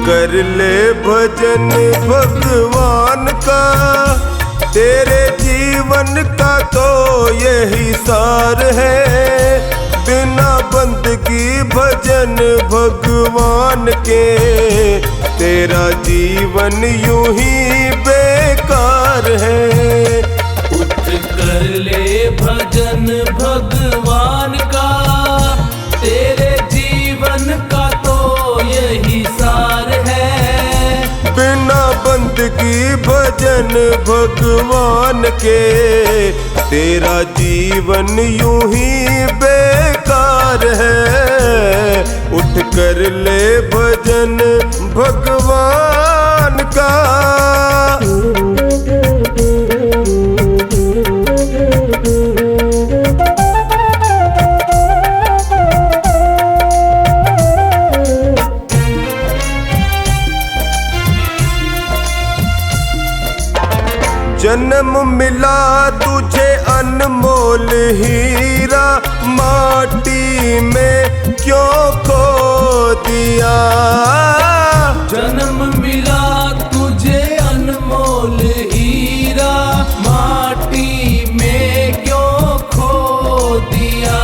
कर ले भजन भगवान का, तेरे जीवन का तो यही सार है। बिना बंदगी भजन भगवान के, तेरा जीवन यूं ही बेकार है। उठ कर ले भजन भगवान का, तेरे जीवन का तो यही सार है। बिना बंदगी भजन भगवान के, तेरा जीवन यूं ही बेकार है। उठ कर ले भजन भगवान का। जन्म मिला तुझे अनमोल हीरा, माटी में क्यों खो दिया। जन्म मिला तुझे अनमोल हीरा, माटी में क्यों खो दिया।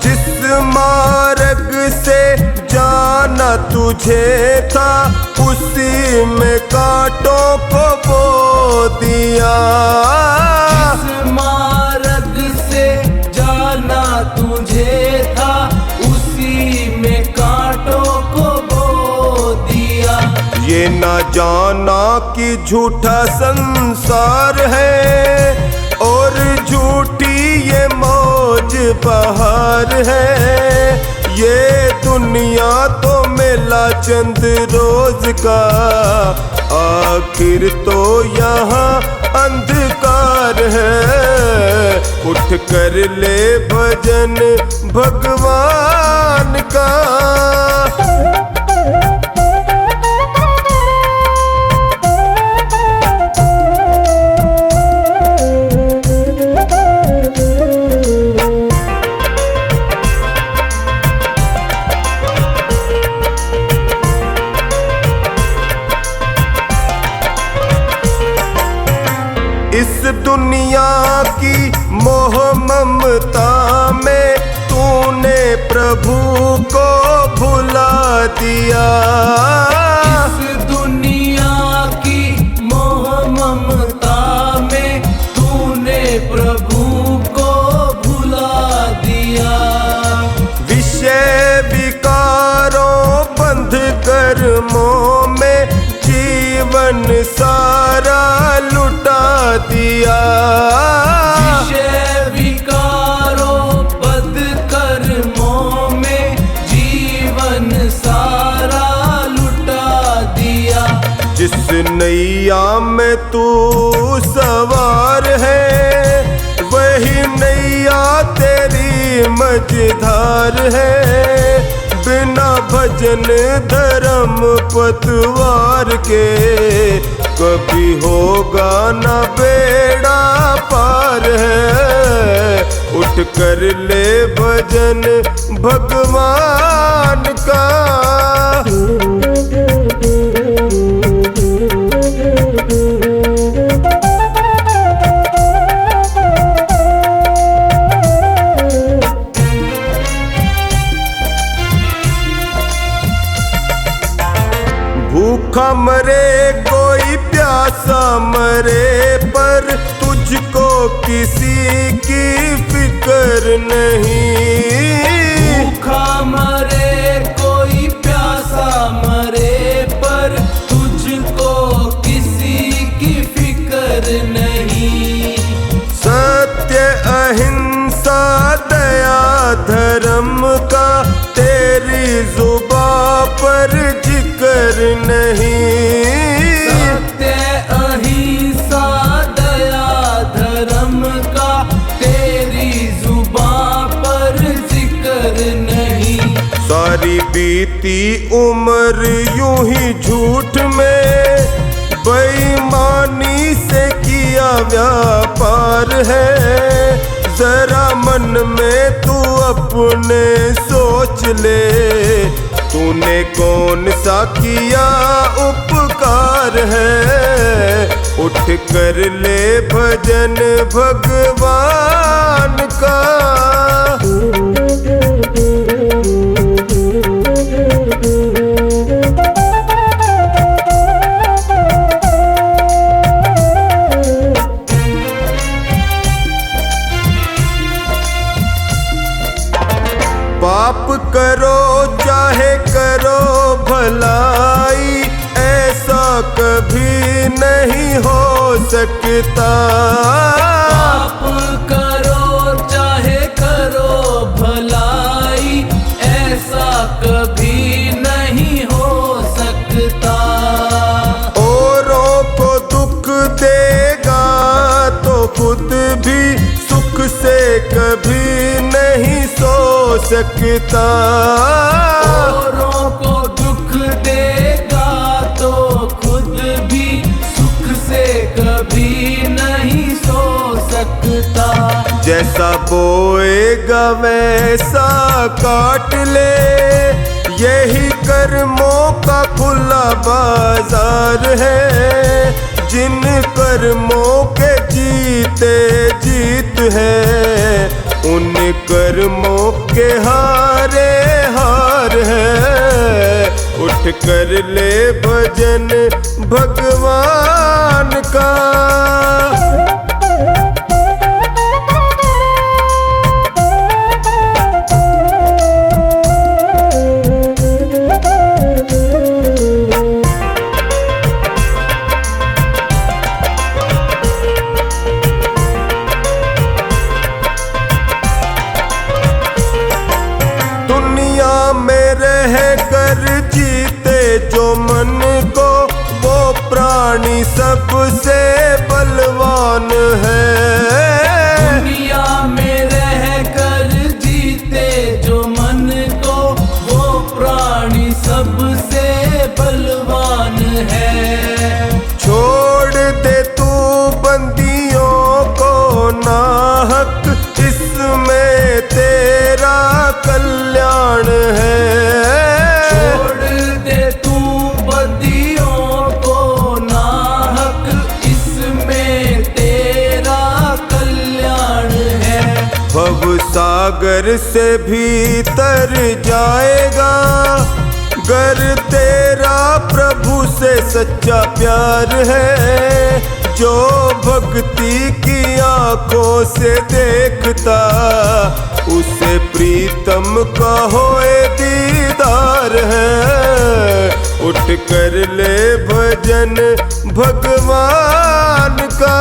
जिस मार्ग से जाना तुझे था, उसी में कांटों को बो दिया। जिस मार्ग से जाना तुझे था, उसी में कांटों को बो दिया। ये ना जाना कि झूठा संसार है, और झूठी ये मौज बहार है। ये दुनिया तो मेला चंद रोज का, आखिर तो यहाँ अंधकार है। उठ कर ले भजन भगवान का। इस दुनिया की मोह ममता में, तूने प्रभु को भुला दिया। इस दुनिया की मोह ममता में, तूने प्रभु को भुला दिया। विषय विकारों बंध कर्मों में, जीवन सारा लुटा दिया। विषय विकारों बद कर्मों में, जीवन सारा लुटा दिया। जिस नैया में तू सवार है, वही नैया तेरी मझधार है। बिना भजन धर्म पतवार के, कभी होगा न बेड़ा पार है। उठ कर ले भजन भगवान का। भूखा मरे कोई प्यासा मरे, पर तुझको किसी की फिक्र नहीं। भूखा मरे कोई प्यासा मरे, पर तुझको किसी की फिक्र नहीं। सत्य अहिंसा दया धर्म का, तेरी जुबां पर जिक्र नहीं। सत्य अहिंसा दया धर्म का, तेरी जुबां पर जिक्र नहीं। सारी बीती उम्र यूं ही झूठ में, बेईमानी से किया व्यापार है। जरा मन में तू अपने सोच ले, तूने कौन सा किया उपकार है, उठ कर ले भजन भगवान का। पाप करो चाहे करो भलाई, ऐसा कभी नहीं हो सकता। पाप करो चाहे करो भलाई, ऐसा कभी नहीं हो सकता। औरों को दुख देगा तो खुद भी सुख से कभी नहीं सो सकता। औरों को दुख देगा तो खुद भी सुख से कभी नहीं सो सकता। जैसा बोएगा वैसा काट ले, यही कर्मों का खुला बाजार है। जिन कर्मों के जीते जीत है, उन कर्मों के हारे हार है। उठ कर ले भजन भगवान का। कर जीते जो मन को, वो प्राणी सबसे बलवान है। दुनिया में रह कर जीते जो मन को, वो प्राणी सबसे बलवान है। छोड़ दे तू बंदियों को नाहक, इसमें तेरा कल्याण है। भव सागर से भीतर जाएगा, गर तेरा प्रभु से सच्चा प्यार है। जो भक्ति की आंखों से देखता, उसे प्रीतम का होए दीदार है। उठ कर ले भजन भगवान का।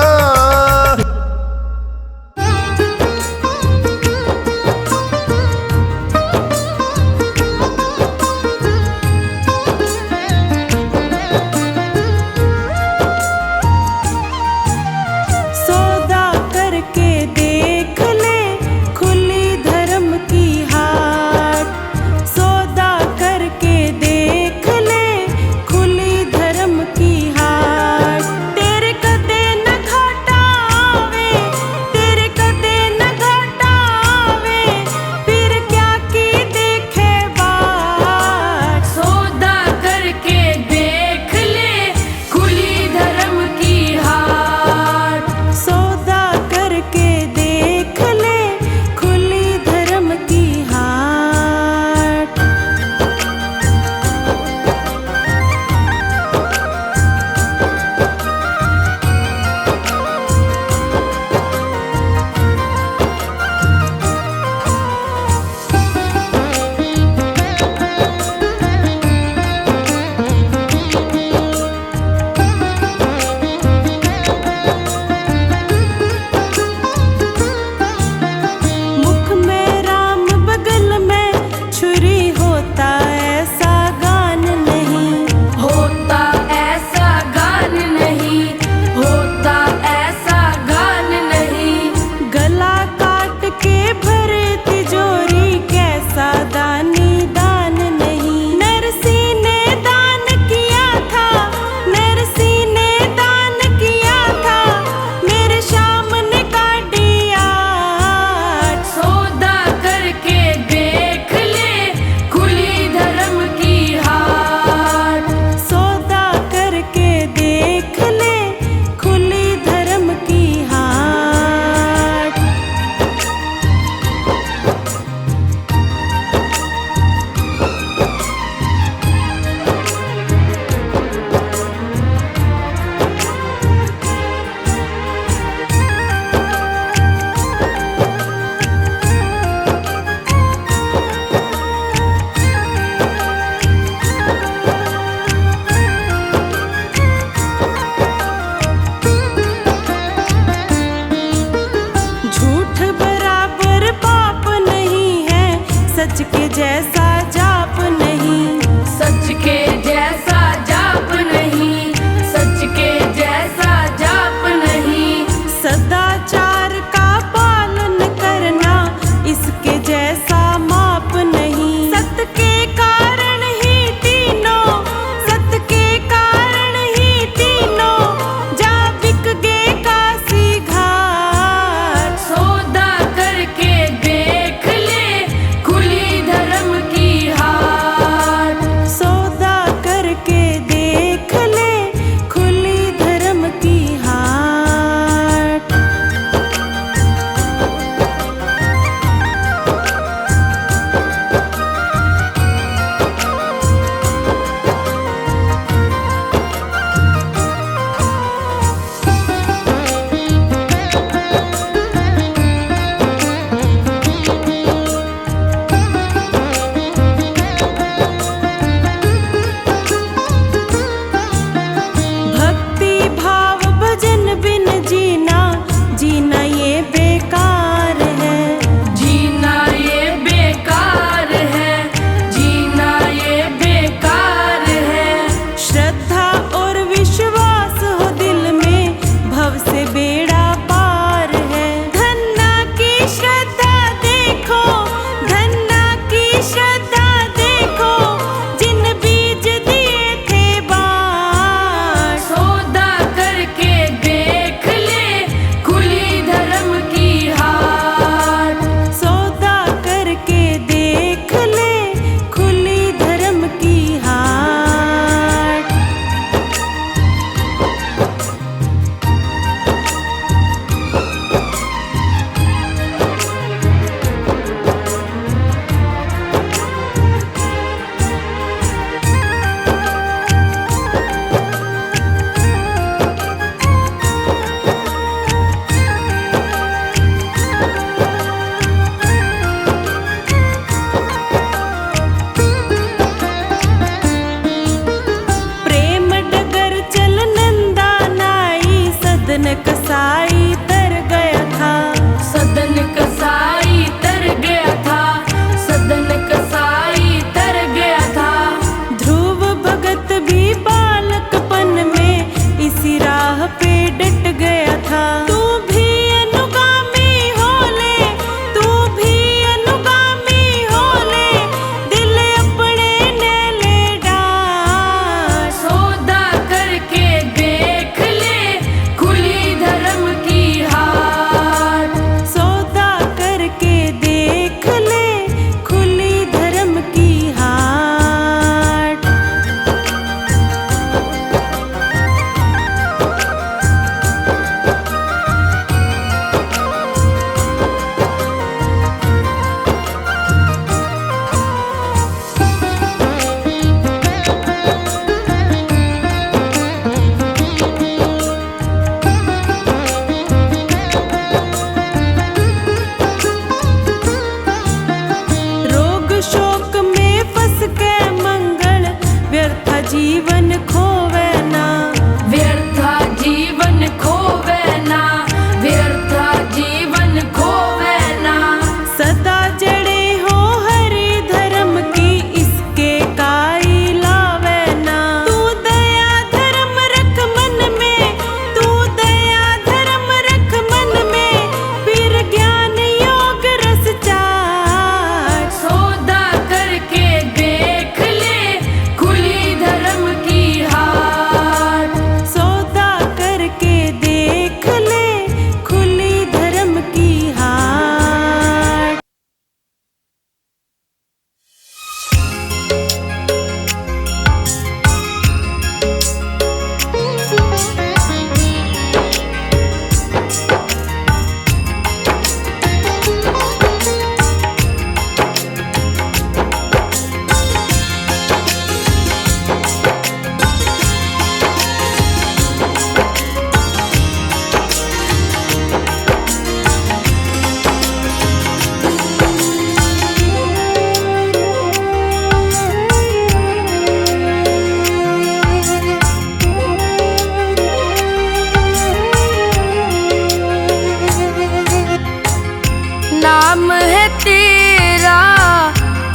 धर्म की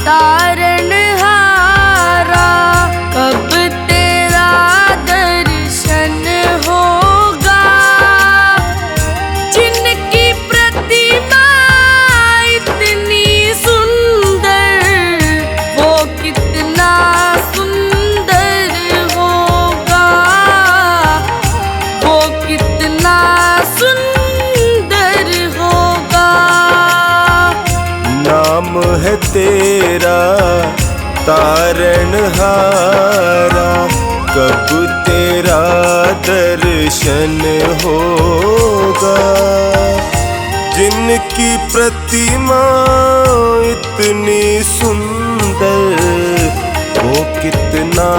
तारणहारा, कब तेरा दर्शन होगा। जिनकी प्रतिमा इतनी सुंदर, वो कितना सुंदर होगा, वो कितना सुंदर होगा। नाम है तेरा तारणहारा, कब तेरा दर्शन होगा। जिनकी प्रतिमा इतनी सुंदर, वो कितना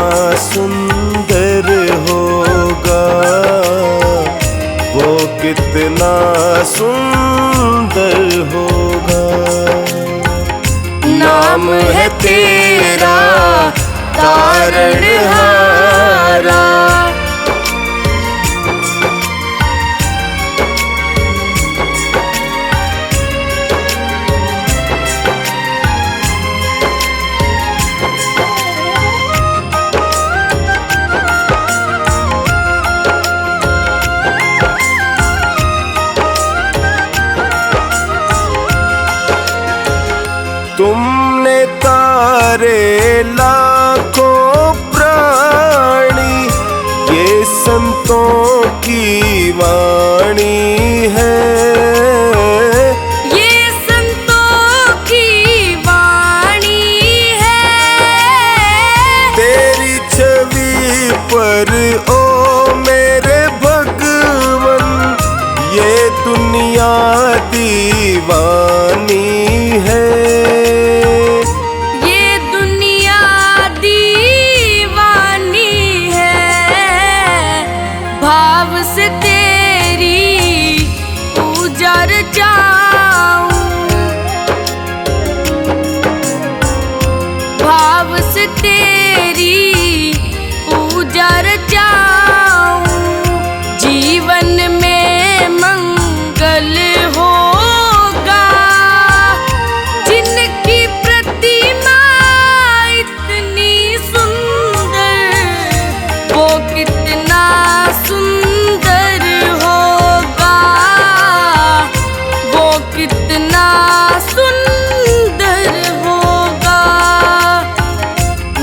सुंदर होगा, वो कितना सुंदर होगा। नाम है तेरा तारणहारा। तुमने तारे लाखों प्राणी, ये संतों की वाणी है। ये संतों की वाणी है। तेरी छवि पर ओ मेरे भगवन, ये दुनिया दीवानी है। भाव से तेरी पूजा रचाऊं, भाव से तेरी पूजा रचाऊं। जीवन में मंगल होगा। जिनकी प्रतिमा इतनी सुंदर, वो कितना सुंदर होगा, वो कितना सुंदर होगा।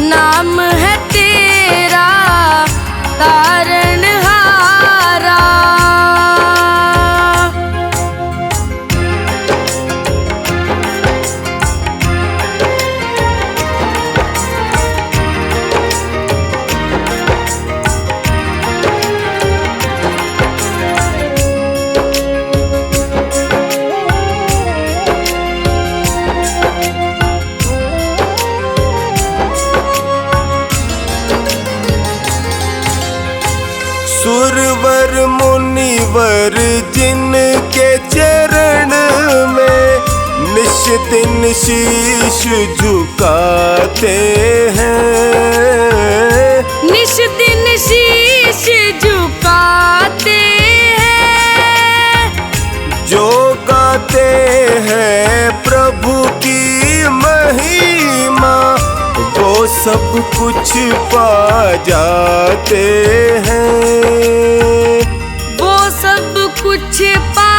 नाम है तेरा तारणहारा। सुरवर मुनिवर जिनके चरण में निश दिन शीश झुकाते हैं। निश दिन शीश झुकाते हैं। जो गाते हैं प्रभु की महिमा, वो सब कुछ पा जाते हैं। वो सब कुछ पा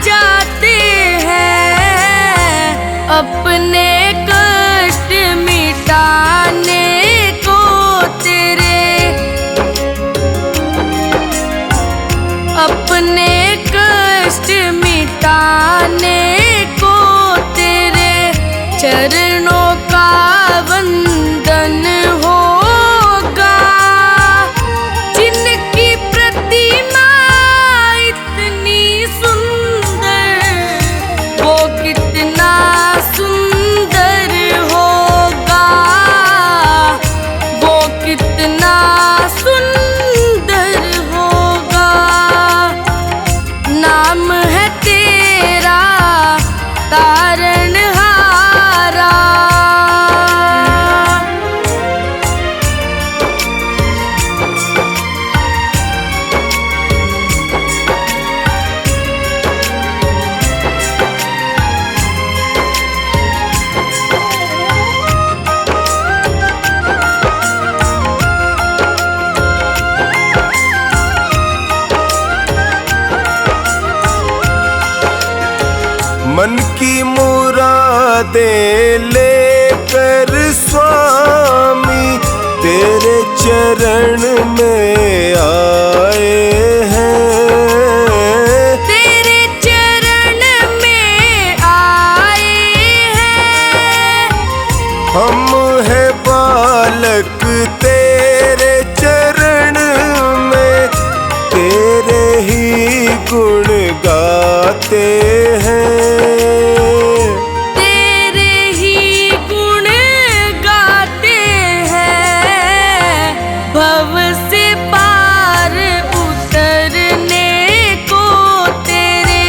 जाते हैं। अपने कष्ट मिटाने को तेरे, अपने कष्ट मिटाने को तेरे चरणों का वंदन होगा। जिनकी प्रतिमा इतनी सुंदर, वो कितना सुंदर मुरादें लेकर स्वामी तेरे चरण में आए हैं। तेरे चरण में आए हैं। हम है बालक तेरे चरण में, तेरे ही गुण गाते हैं। तेरे ही गुण गाते हैं। भव से पार उतरने को तेरे,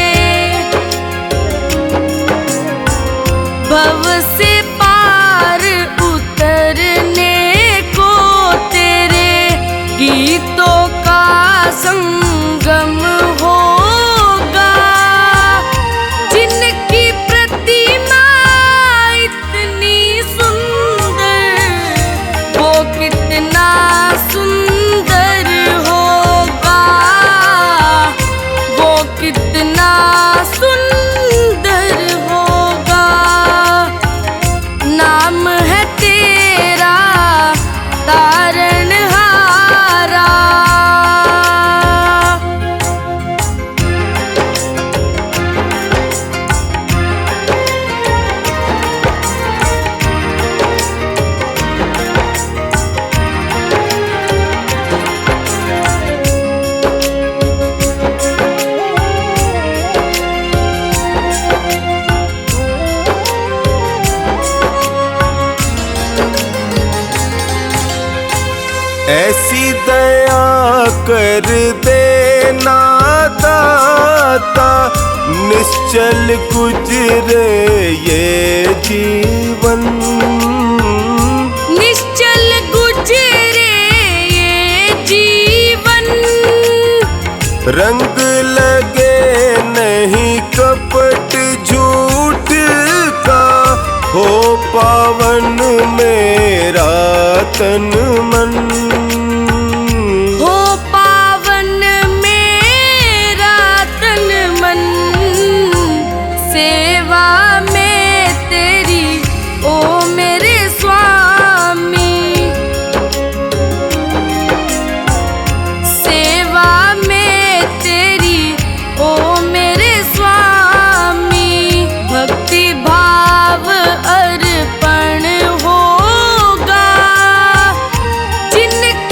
भव से पार उतरने को तेरे गीतों का संगम होगा। जिनकी प्रतिमा इतनी सुंदर, वो कितना सुंदर होगा, वो कितना सुंदर होगा। नाम है तेरा तारणहारा। ऐसी दया कर देना दाता, निश्चल गुजरे ये जीवन। निश्चल गुजरे ये जीवन। रंग लगे नहीं कपट झूठ का, हो पावन मेरा तन मन। हो पावन मेरा तन मन। सेवा में तेरी ओ मेरे स्वामी, सेवा में तेरी ओ मेरे स्वामी। भक्ति भाव अर्पण होगा। जिनके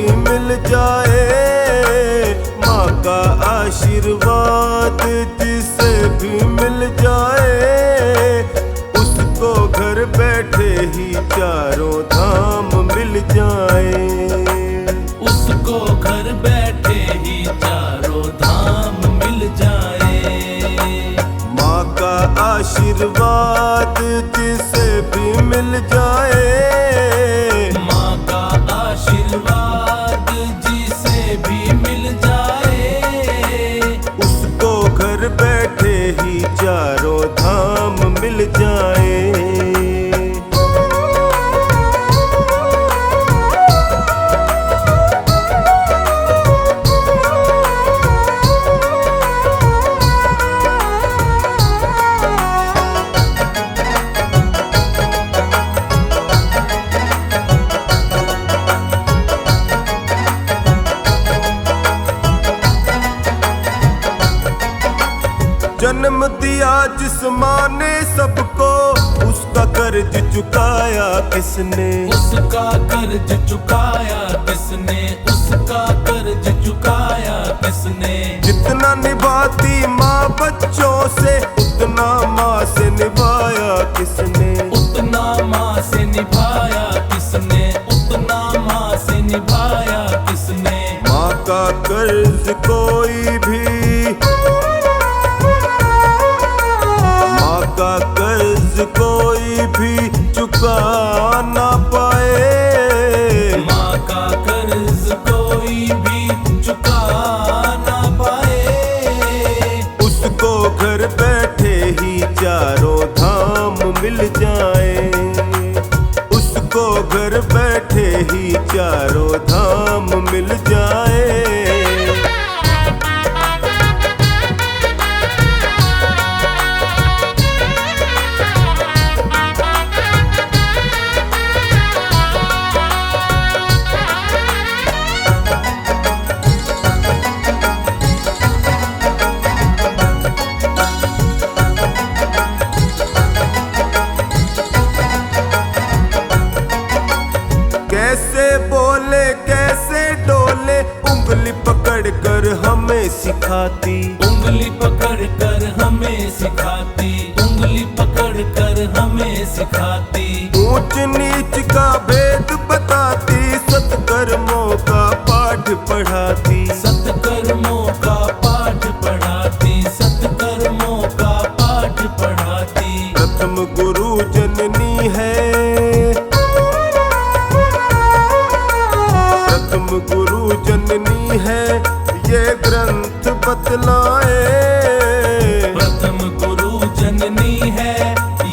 भी मिल जाए, माँ का आशीर्वाद जिसे भी मिल जाए, उसको घर बैठे ही चारों धाम मिल जाए। उसको घर बैठे ही चारों धाम मिल जाए। माँ का आशीर्वाद जिसे भी मिल जाए, माँ का आशीर्वाद जिसे भी मिल जाए, उसको घर बैठे ही चारों धाम मिल जाए। जन्म दिया जिस माँ ने सबको, उसका कर्ज चुकाया किसने? उसका कर्ज चुकाया किसने? उसका कर्ज चुकाया किसने? जितना निभाती माँ बच्चों से, उतना माँ से निभाया किसने? उतना माँ से निभाया किसने? उतना माँ से निभाया किसने? माँ का कर्ज कोई भी, माँ का कर्ज कोई भी चुका ना पाए, माँ का कर्ज कोई भी चुका ना पाए, उसको घर बैठे ही चारों धाम मिल जाए, उसको घर बैठे ही चारों धाम मिल जाए। कैसे बोले कैसे डोले, उंगली पकड़ कर हमें सिखाती, उंगली पकड़ कर हमें सिखाती, उंगली पकड़ कर हमें सिखाती, ऊंच नीच का भेद बताती, सत्कर्मों का पाठ पढ़ाती, सत्कर्मों का पाठ पढ़ाती, सत्कर्मों का पाठ पढ़ाती। प्रथम गुरु जननी है, प्रथम गुरु जननी है, ये ग्रंथ बतलाए, प्रथम गुरु जननी है,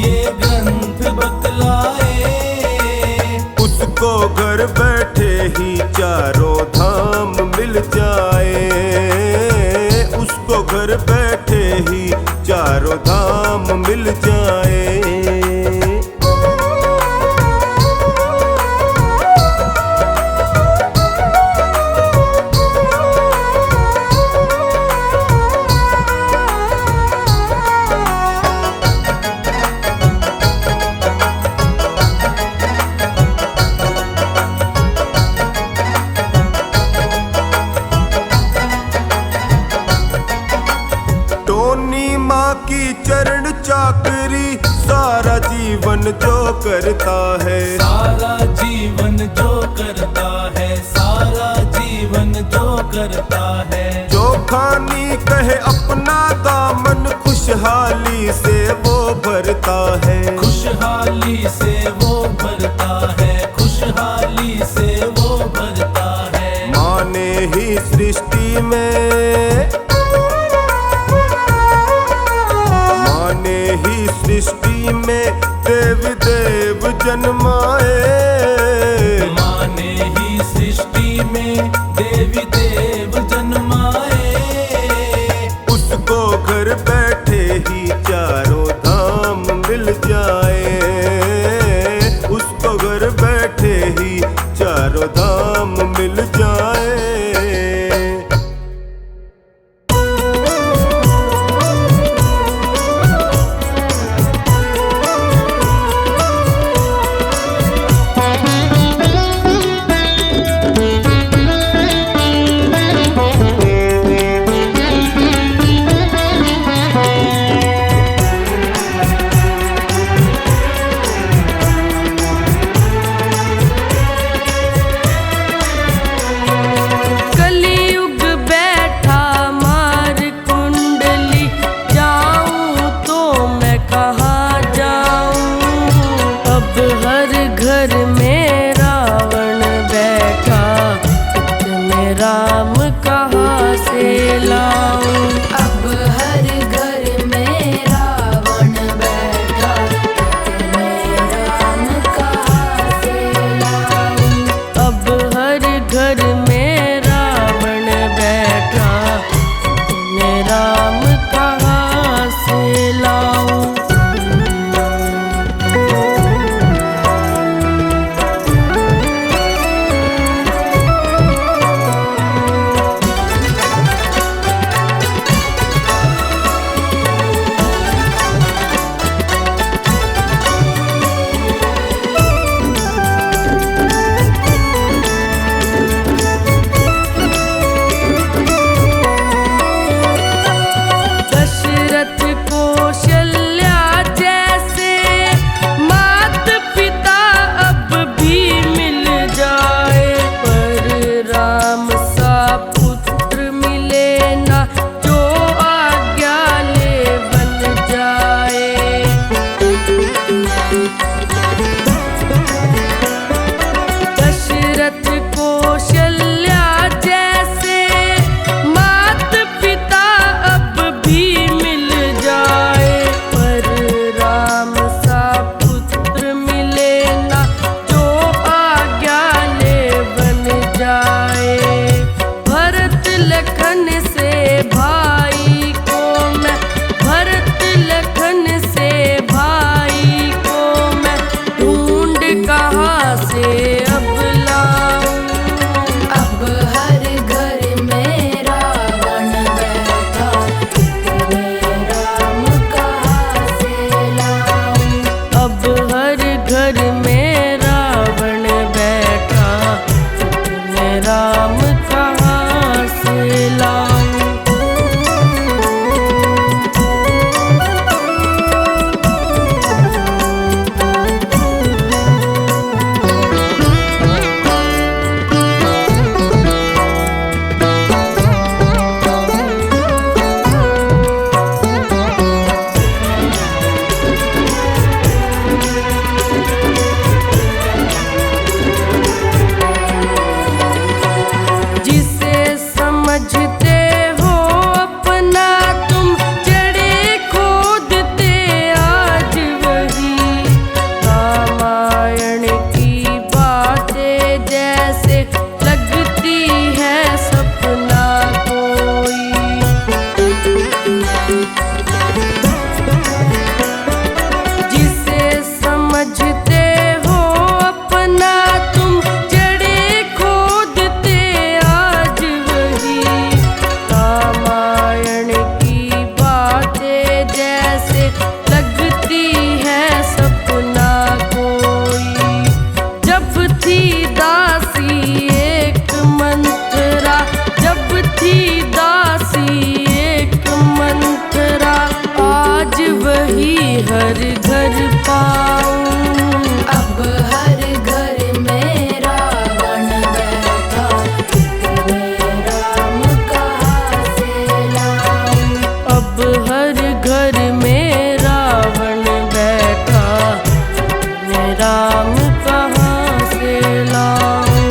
ये ग्रंथ बतलाए, उसको घर बैठे ही चारों धाम मिल जाए, उसको घर बैठे ही चारों धाम मिल जाए। टोनी माँ की चरण चाकरी, सारा जीवन जो करता है, सारा जीवन जो करता है, सारा जीवन जो करता है, जो खानी कहे अपना दामन, खुशहाली से वो भरता है, खुशहाली से वो भरता है, खुशहाली से वो भरता है। माँ ने ही सृष्टि में, माँ ने ही सृष्टि में देव देव जन्माए, माँ ने ही सृष्टि में देवी देव जन्माए, उसको घर बैठे ही चारों धाम मिल जाए, उसको घर बैठे ही चारों धाम मिल जाए। राम कहाँ से लाऊं। अब हर घर में रावण बैठा, मैं राम कहाँ से लाऊं। अब हर घर में रावण बैठा, मैं राम कहाँ से लाऊं। दशरथ कौशल्या जैसे मात पिता अब भी मिल जाए, पर राम सा पुत्र मिले ना जो आज्ञा ले बन जाए। दशरथ कौशल्या जैसे मात पिता अब भी मिल जाए, पर राम सा पुत्र मिले ना जो आज्ञा ले बन जाए। भरत लखन से भाई को मैं, भरत लखन से भाई को मैं ढूंढ कहाँ से अब लाऊं। अब हर घर में रावण बैठा, मैं राम कहाँ से लाऊं। अब हर घर में रावण बैठा, मैं राम कहाँ से लाऊं। जिसे समझते हो अपना तुम जड़े खोदते आज वही, रामायण की बातें जैसे लगती है सपना कोई। जिसे समझते हो अपना तुम जड़े खोदते आज वही, रामायण की बातें जैसे लगती है सपना कोई। जब थी दासी एक मंथरा, जब थी दासी एक मंथरा, आज वही हर घर पाऊं। अब हर घर में रावण बैठा, मैं राम कहाँ से लाऊं। अब हर घर में रावण बैठा, मैं राम कहाँ से लाऊं।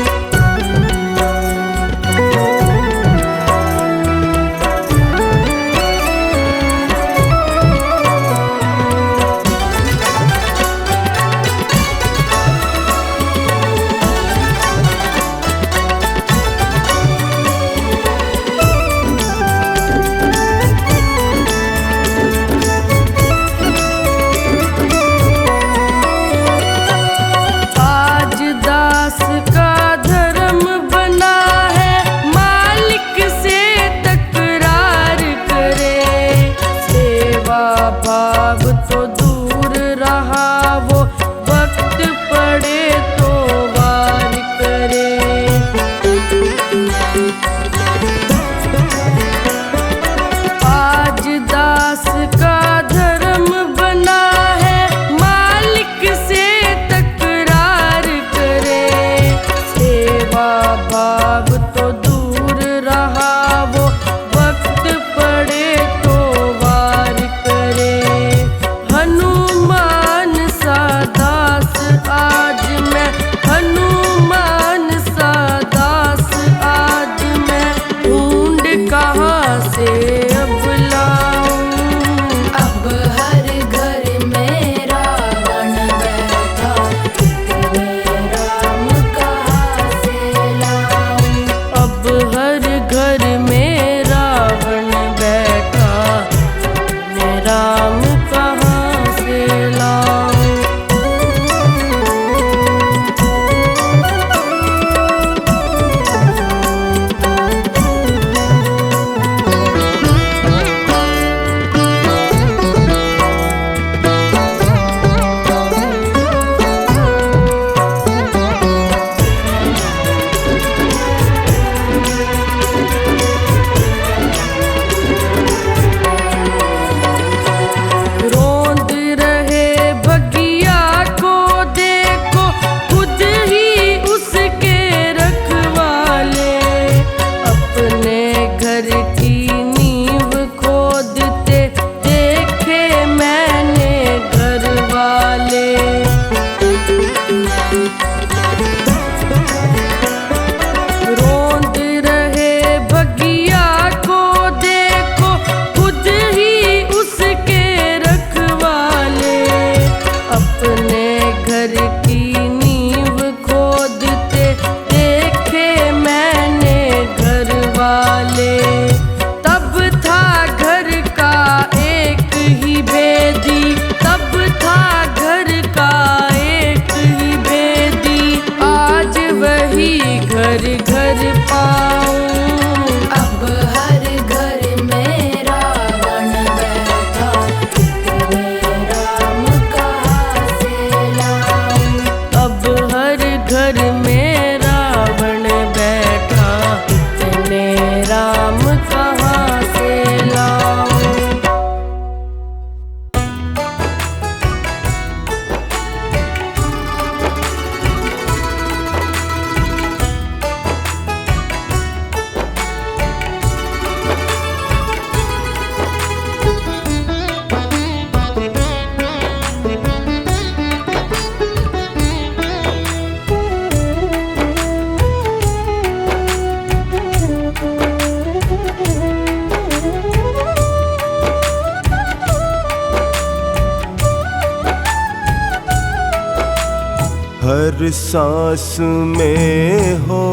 हर सांस में हो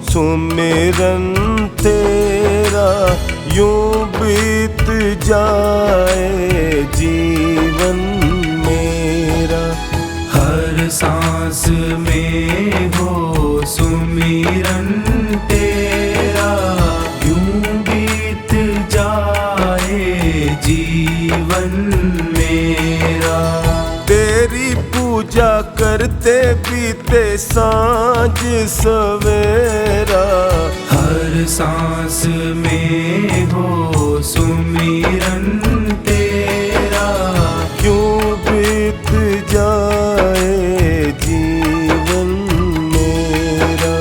सुमिरन तेरा, यूं बीत जाए जीवन मेरा। हर सांस में हो सुमिरन तेरा, यूं बीत जाए जीवन मेरा। तेरी पूजा करते बीते सांझ सवेरा, हर सांस में हो सुमिरन तेरा, यूं बीत जाए जीवन मेरा,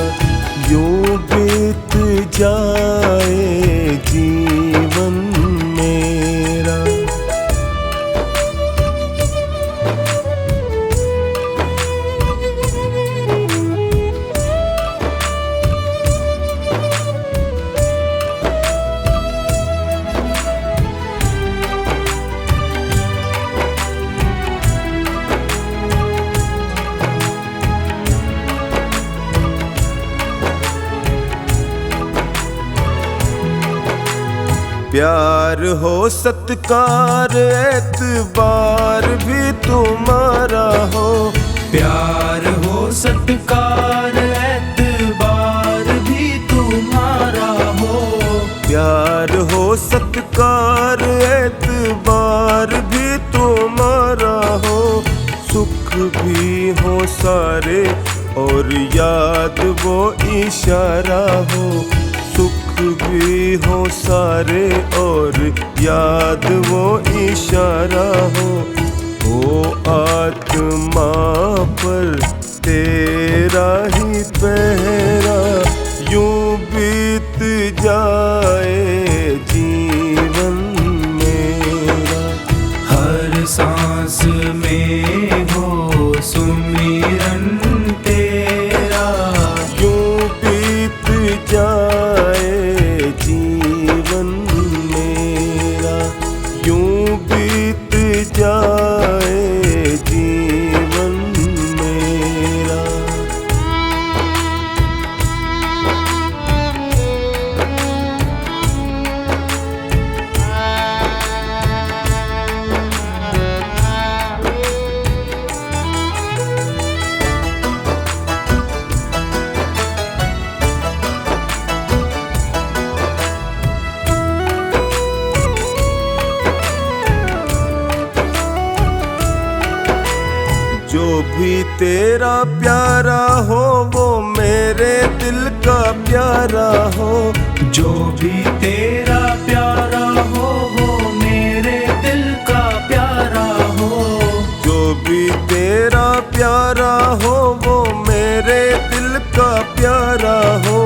यूं बीत जाए जीवन मेरा। प्यार हो सत्कार एतबार भी तुम्हारा हो, प्यार हो सत्कार एतबार भी तुम्हारा हो। प्यार हो सत्कार एतबार भी तुम्हारा हो। सुख भी हो सारे और याद वो इशारा हो, सुख भी हो सारे और याद वो इशारा हो। आत्मा पर तेरा ही पहरा, यूं बीत जाए जीवन मेरा। हर सांस में हो सुमिरन तेरा, यूं बीत जाए जीवन मेरा, यूं बीत जाए जीवन मेरा। जो भी तेरा प्यारा हो वो मेरे दिल का प्यारा हो, जो भी तेरा प्यारा हो वो मेरे दिल का प्यारा हो। जो भी तेरा प्यारा हो वो मेरे दिल का प्यारा हो।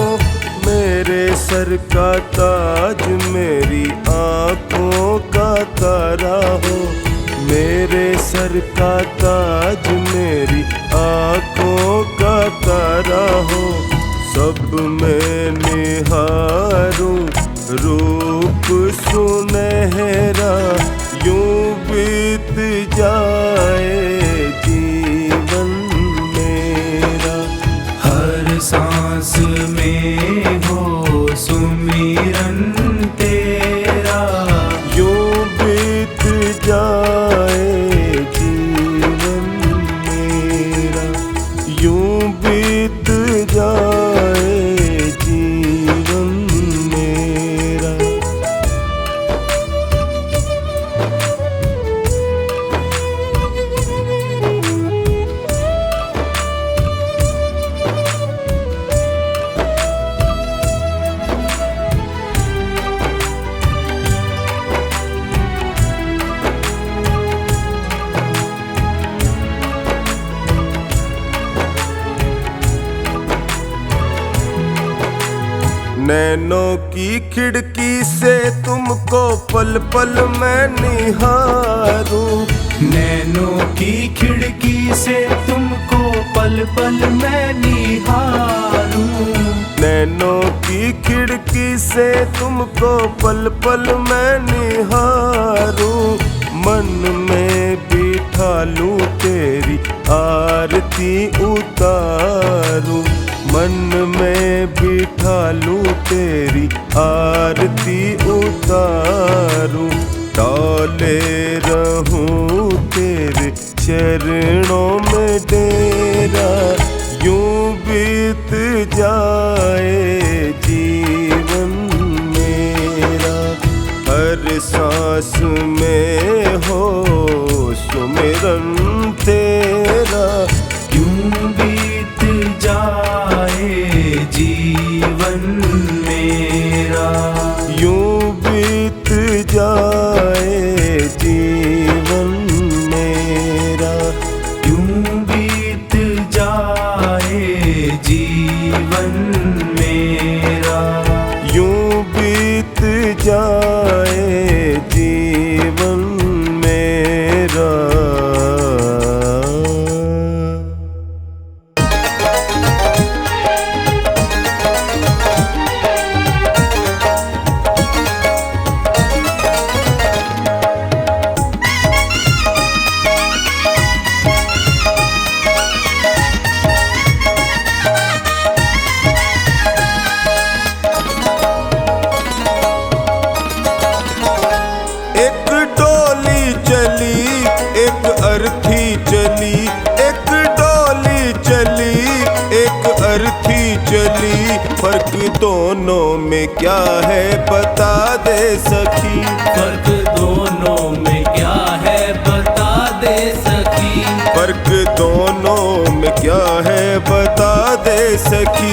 मेरे सर का ताज मेरी आँखों का तारा हो, मेरे सर का ताज मेरी आँखों का तारा हो। सब में निहारूं रूप सुनहरा, यूं बीत जाए जीवन मेरा। हर सांस में हो सुमिरन तेरा, यूं बीत जाए जीवन मेरा, यूं बीत जाए जीवन मेरा। नैनों की खिड़की से तुमको पल पल मैं निहारूं, नैनों की खिड़की से तुमको पल पल मैं निहारूं। नैनों की खिड़की से तुमको पल पल मैं निहारूं। मन में भी बिठा लूं तेरी आरती उतारूं, मन में बिठा लूं तेरी आरती उतारूं, डाले रहूं तेरे चरणों में डेरा, यूं बीत जाए जीवन मेरा, हर सांस में हो सुमिरन तेरा, यूं बीत जाए जीवन मेरा, यूं बीत जाए जीवन मेरा, यूं बीत जाए जीवन मेरा, यूं बीत जाए जीवन मेरा। एक डोली चली एक अर्थी चली, एक डोली चली एक अर्थी चली, फर्क दोनों में क्या है बता दे सखी, फर्क दोनों में क्या है बता दे सखी, फर्क दोनों में क्या है बता दे सखी।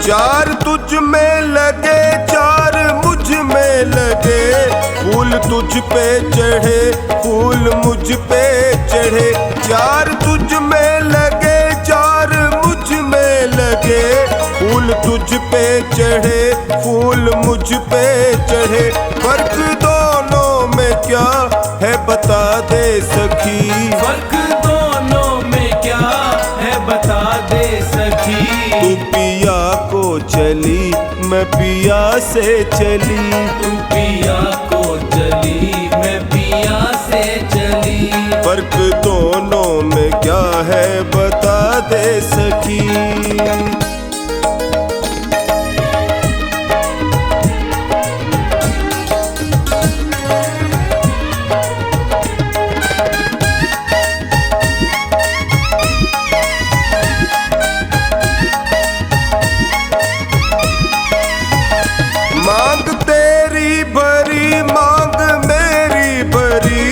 चार तुझ में लगे चार मुझ में लगे, फूल तुझ पे चढ़े फूल मुझ पे चढ़े, चार तुझ में लगे चार मुझ में लगे, फूल तुझ पे चढ़े फूल मुझ पे चढ़े, फर्क दोनों में क्या है बता दे सखी, फर्क दोनों में क्या है बता दे सखी, तू पिया को चली मैं पिया से चली, तू पिया को चली मैं पिया से चली, फर्क दोनों में क्या है बता दे सखी। मांग तेरी भरी मांग मेरी भरी,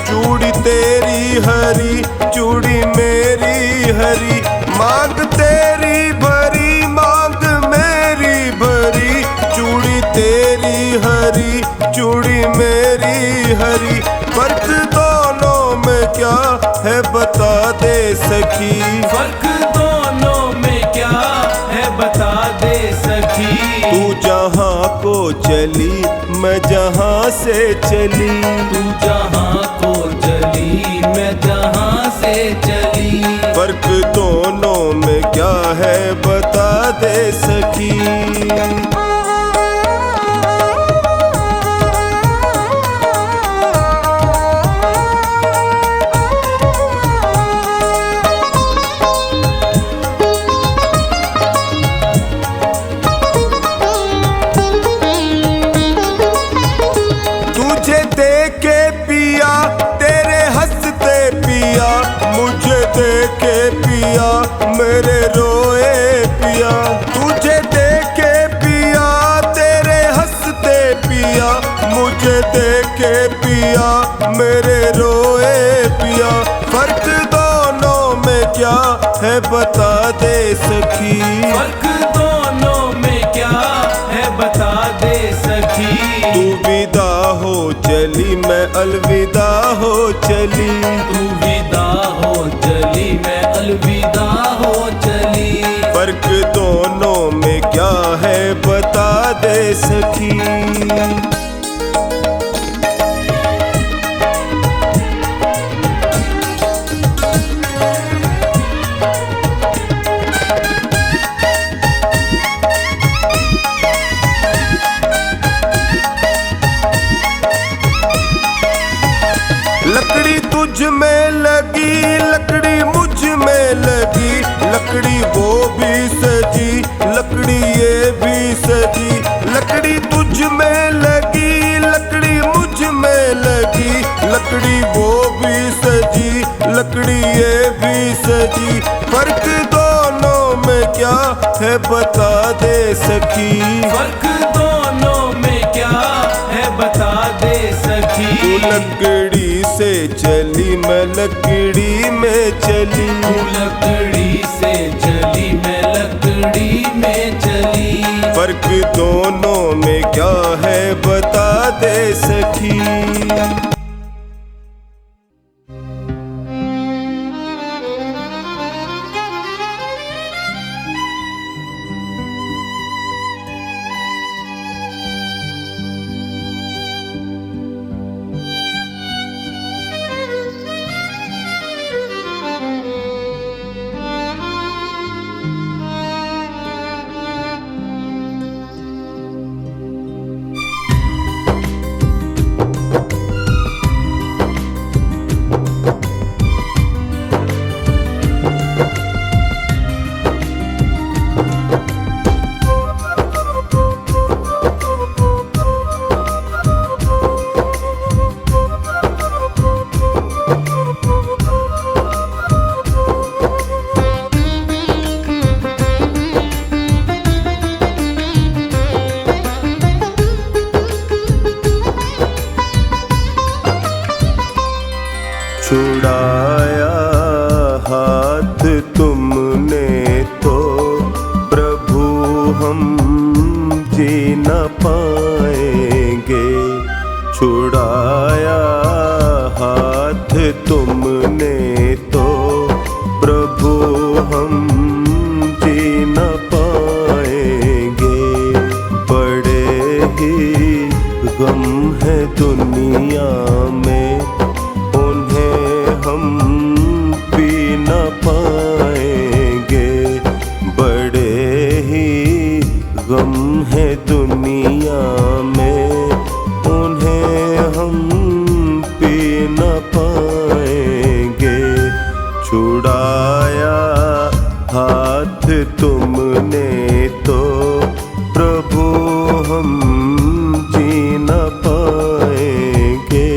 चूड़ी तेरी हरी चूड़ी मेरी हरी, मांग तेरी भरी मांग मेरी भरी, चूड़ी तेरी हरी चूड़ी मेरी हरी, फर्क दोनों में क्या है बता दे सखी, फर्क दोनों में क्या है बता दे सखी, तू जहाँ को चली मैं जहाँ से चली, तू जहाँ को चली मैं जहाँ से चली, फर्क दोनों में क्या है बता दे सखी। तुझे देखे पिया तेरे हंसते पिया, मुझे देखे पिया मेरे रोए पिया, तुझे देखे पिया तेरे हंसते पिया, मुझे देखे पिया मेरे रोए पिया, फर्क दोनों में क्या है बता दे सखी, फर्क दोनों में क्या है बता दे सखी, तू विदा हो चली मैं अलविदा हो चली, तू विदा हो चली मैं अलविदा हो चली, फर्क दोनों में क्या है बता दे सखी। फर्क दोनों में क्या है बता दे सखी। फर्क दोनों में क्या है बता दे सखी। तू लकड़ी से चली मैं लकड़ी में चली। तू लकड़ी से चली मैं लकड़ी में चली। फर्क दोनों में क्या है बता दे सखी। छुड़ाया हाथ तुमने तो प्रभु हम जी न पाएंगे। छुड़ाया हाथ तुमने तो प्रभु हम जी न पाएंगे। बड़े ही गम है दुनिया में हम पी न पाएंगे। बड़े ही गम है दुनिया में उन्हें हम पी न पाएंगे। छुड़ाया हाथ तुमने तो प्रभु हम जी न पाएंगे।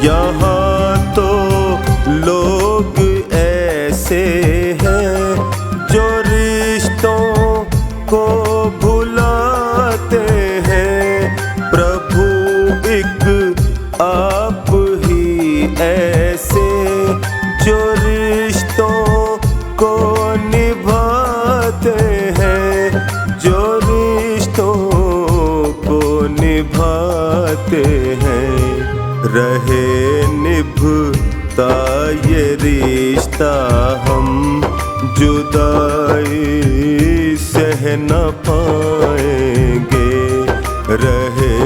यहाँ तो लोग ऐसे हैं जो रिश्तों को भुलाते हैं। प्रभु एक आप ही ऐसे जो रिश्तों को निभाते हैं। जो रिश्तों को निभाते हैं। रहे निभता ये रिश्ता हम जुदाई सह न पाएंगे। रहे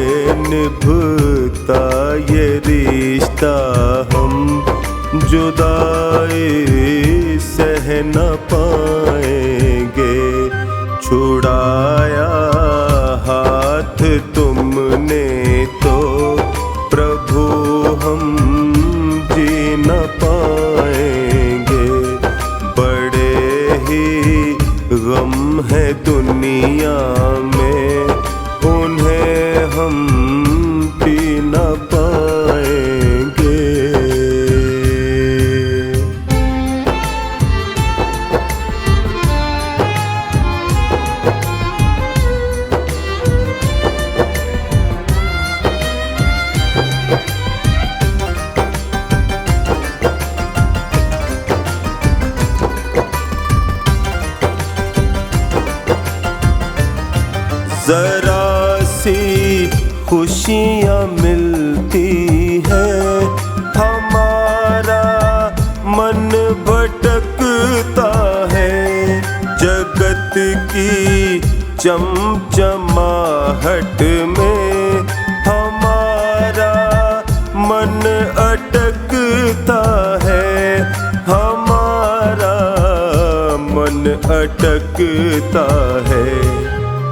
निभता ये रिश्ता हम जुदाई सह न पाएंगे। छुड़ाया हाथ तुमने तो प्रभु हम जी न पाएंगे। बड़े ही गम है दुनिया में उन्हें हम पी न पाएंगे। जरा सी खुशियाँ मिलती है हमारा मन भटकता है। जगत की चमचमाहट में हमारा मन अटकता है। हमारा मन अटकता है।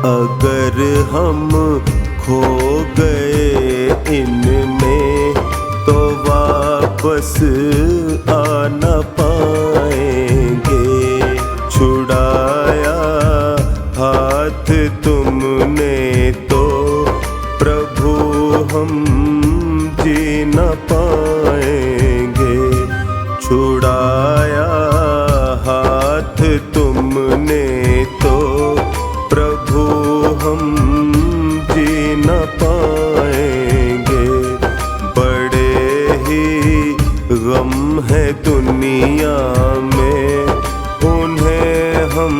अगर हम खो गए इनमें तो वापस आ न पाएंगे। छुड़ाया हाथ तुमने तो प्रभु हम जी न पाएंगे। छुड़ाया हाथ तुमने तो प्रभु हम जी न पाएंगे। बड़े ही गम है दुनिया में उन्हें हम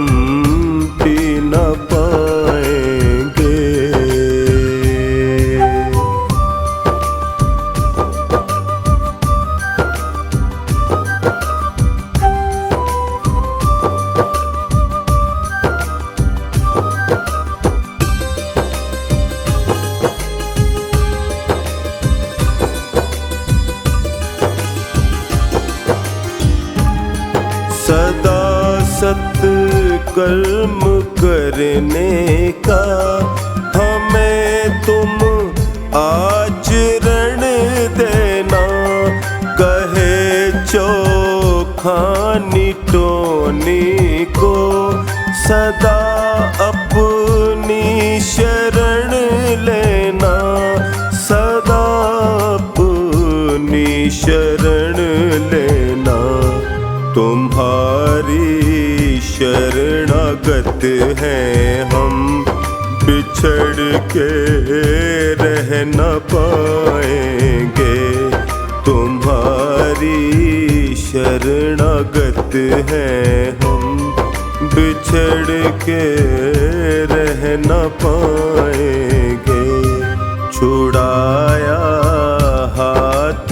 पी न पाएंगे। सदा सत्कर्म करने का हमें तुम आचरण देना। कहे चोखानी टोनी को सदा अपनी शरण लेना। सदा अपनी शरण लेना। तुम्हारी शरणागत हैं हम बिछड़ के रह न पाएंगे। तुम्हारी शरणागत हैं हम बिछड़ के रह न पाएंगे। छुड़ाया हाथ